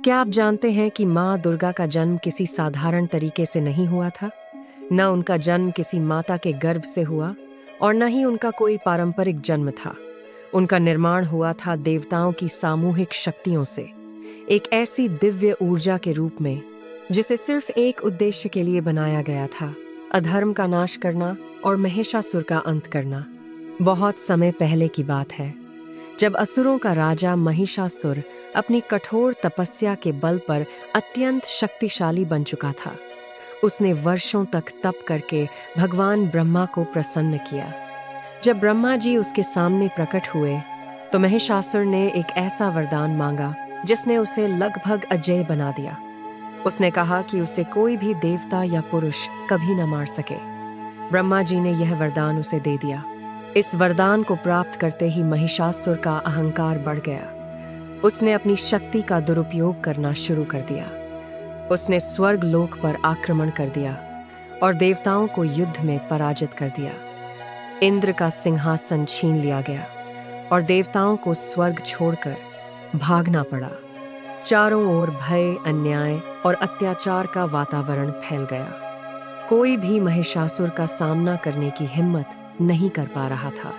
क्या आप जानते हैं कि माँ दुर्गा का जन्म किसी साधारण तरीके से नहीं हुआ था? न उनका जन्म किसी माता के गर्भ से हुआ और न ही उनका कोई पारंपरिक जन्म था। उनका निर्माण हुआ था देवताओं की सामूहिक शक्तियों से, एक ऐसी दिव्य ऊर्जा के रूप में जिसे सिर्फ एक उद्देश्य के लिए बनाया गया था, अधर्म का नाश करना और महिषासुर का अंत करना। बहुत समय पहले की बात है, जब असुरों का राजा महिषासुर अपनी कठोर तपस्या के बल पर अत्यंत शक्तिशाली बन चुका था। उसने वर्षों तक तप करके भगवान ब्रह्मा को प्रसन्न किया। जब ब्रह्मा जी उसके सामने प्रकट हुए तो महिषासुर ने एक ऐसा वरदान मांगा जिसने उसे लगभग अजेय बना दिया। उसने कहा कि उसे कोई भी देवता या पुरुष कभी न मार सके। ब्रह्मा जी ने यह वरदान उसे दे दिया। इस वरदान को प्राप्त करते ही महिषासुर का अहंकार बढ़ गया। उसने अपनी शक्ति का दुरुपयोग करना शुरू कर दिया। उसने स्वर्ग लोक पर आक्रमण कर दिया और देवताओं को युद्ध में पराजित कर दिया। इंद्र का सिंहासन छीन लिया गया और देवताओं को स्वर्ग छोड़कर भागना पड़ा। चारों ओर भय, अन्याय और अत्याचार का वातावरण फैल गया। कोई भी महिषासुर का सामना करने की हिम्मत नहीं कर पा रहा था।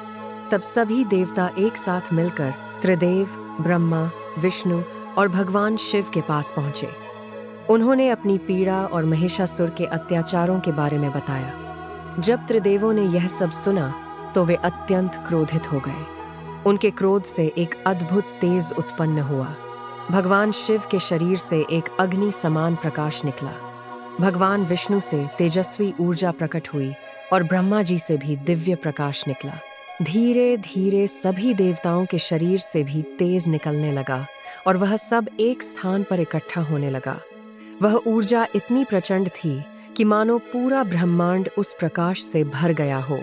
तब सभी देवता एक साथ मिलकर त्रिदेव, ब्रह्मा, विष्णु और भगवान शिव के पास पहुंचे। उन्होंने अपनी पीड़ा और महिषासुर के अत्याचारों के बारे में बताया। जब त्रिदेवों ने यह सब सुना तो वे अत्यंत क्रोधित हो गए। उनके क्रोध से एक अद्भुत तेज उत्पन्न हुआ। भगवान शिव के शरीर से एक अग्नि समान प्रकाश निकला। भगवान विष्णु से तेजस्वी ऊर्जा प्रकट हुई और ब्रह्मा जी से भी दिव्य प्रकाश निकला। धीरे धीरे सभी देवताओं के शरीर से भी तेज निकलने लगा और वह सब एक स्थान पर इकट्ठा होने लगा। वह ऊर्जा इतनी प्रचंड थी कि मानो पूरा ब्रह्मांड उस प्रकाश से भर गया हो।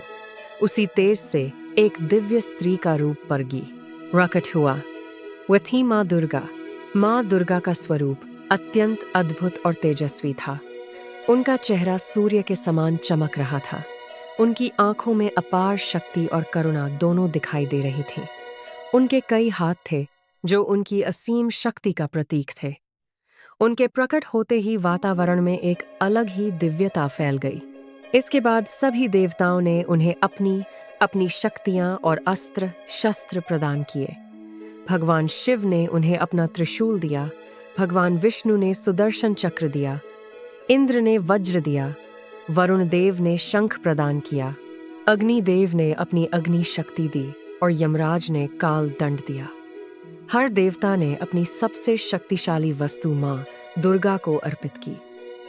उसी तेज से एक दिव्य स्त्री का रूप प्रकट हुआ। वह थी माँ दुर्गा। माँ दुर्गा का स्वरूप अत्यंत अद्भुत और तेजस्वी था। उनका चेहरा सूर्य के समान चमक रहा था। उनकी आंखों में अपार शक्ति और करुणा दोनों दिखाई दे रही थीं। उनके कई हाथ थे जो उनकी असीम शक्ति का प्रतीक थे। उनके प्रकट होते ही वातावरण में एक अलग ही दिव्यता फैल गई। इसके बाद सभी देवताओं ने उन्हें अपनी अपनी शक्तियां और अस्त्र शस्त्र प्रदान किए। भगवान शिव ने उन्हें अपना त्रिशूल दिया, भगवान विष्णु ने सुदर्शन चक्र दिया, इंद्र ने वज्र दिया, वरुण देव ने शंख प्रदान किया, अग्निदेव ने अपनी अग्नि शक्ति दी और यमराज ने काल दंड दिया। हर देवता ने अपनी सबसे शक्तिशाली वस्तु माँ दुर्गा को अर्पित की।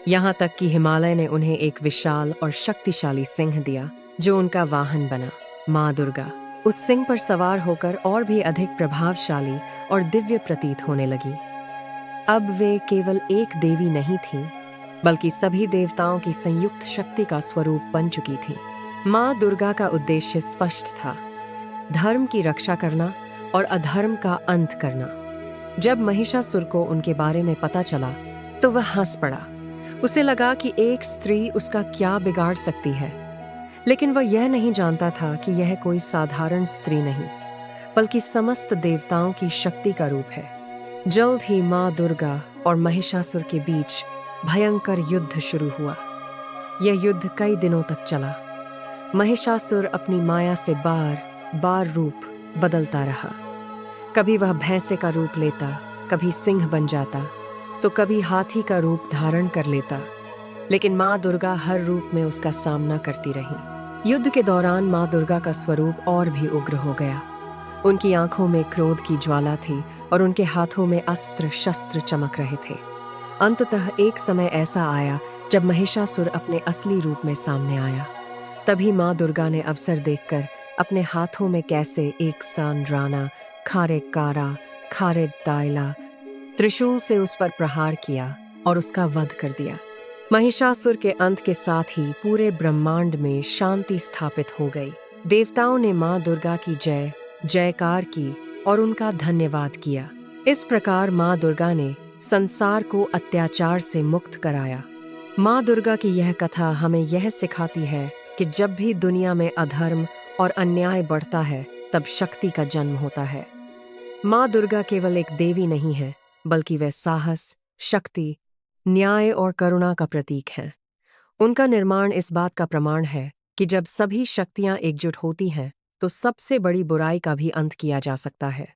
यहाँ तक कि हिमालय ने उन्हें एक विशाल और शक्तिशाली सिंह दिया जो उनका वाहन बना। माँ दुर्गा उस सिंह पर सवार होकर और भी अधिक प्रभावशाली और दिव्य प्रतीत होने लगी। अब वे केवल एक देवी नहीं थीं, बल्कि सभी देवताओं की संयुक्त शक्ति का स्वरूप बन चुकी थीं। माँ दुर्गा का उद्देश्य स्पष्ट था, धर्म की रक्षा करना और अधर्म का अंत करना। जब महिषासुर को उनके बारे में पता चला तो वह हंस पड़ा। उसे लगा कि एक स्त्री उसका क्या बिगाड़ सकती है, लेकिन वह यह नहीं जानता था कि यह कोई साधारण स्त्री नहीं, बल्कि समस्त देवताओं की शक्ति का रूप है। जल्द ही माँ दुर्गा और महिषासुर के बीच भयंकर युद्ध शुरू हुआ। यह युद्ध कई दिनों तक चला। महिषासुर अपनी माया से बार बार रूप बदलता रहा। कभी वह भैंसे का रूप लेता, कभी सिंह बन जाता, तो कभी हाथी का रूप धारण कर लेता, लेकिन माँ दुर्गा हर रूप में उसका सामना करती रही। युद्ध के दौरान माँ दुर्गा का स्वरूप और भी उग्र हो गया। उनकी आंखों में क्रोध की ज्वाला थी और उनके हाथों में अस्त्र शस्त्र चमक रहे थे। अंततः एक समय ऐसा आया जब महिषासुर अपने असली रूप में सामने आया। तभी माँ दुर्गा ने अवसर देखकर अपने हाथों में कैसे एक सांड्राना, खारेक कारा, खारेक दायला त्रिशूल से उस पर प्रहार किया और उसका वध कर दिया। महिषासुर के अंत के साथ ही पूरे ब्रह्मांड में शांति स्थापित हो गई। देवताओं ने माँ दुर्गा की जय जयकार की और उनका धन्यवाद किया। इस प्रकार माँ दुर्गा ने संसार को अत्याचार से मुक्त कराया। माँ दुर्गा की यह कथा हमें यह सिखाती है कि जब भी दुनिया में अधर्म और अन्याय बढ़ता है, तब शक्ति का जन्म होता है। माँ दुर्गा केवल एक देवी नहीं है, बल्कि वे साहस, शक्ति, न्याय और करुणा का प्रतीक हैं। उनका निर्माण इस बात का प्रमाण है कि जब सभी शक्तियां एकजुट होती हैं तो सबसे बड़ी बुराई का भी अंत किया जा सकता है।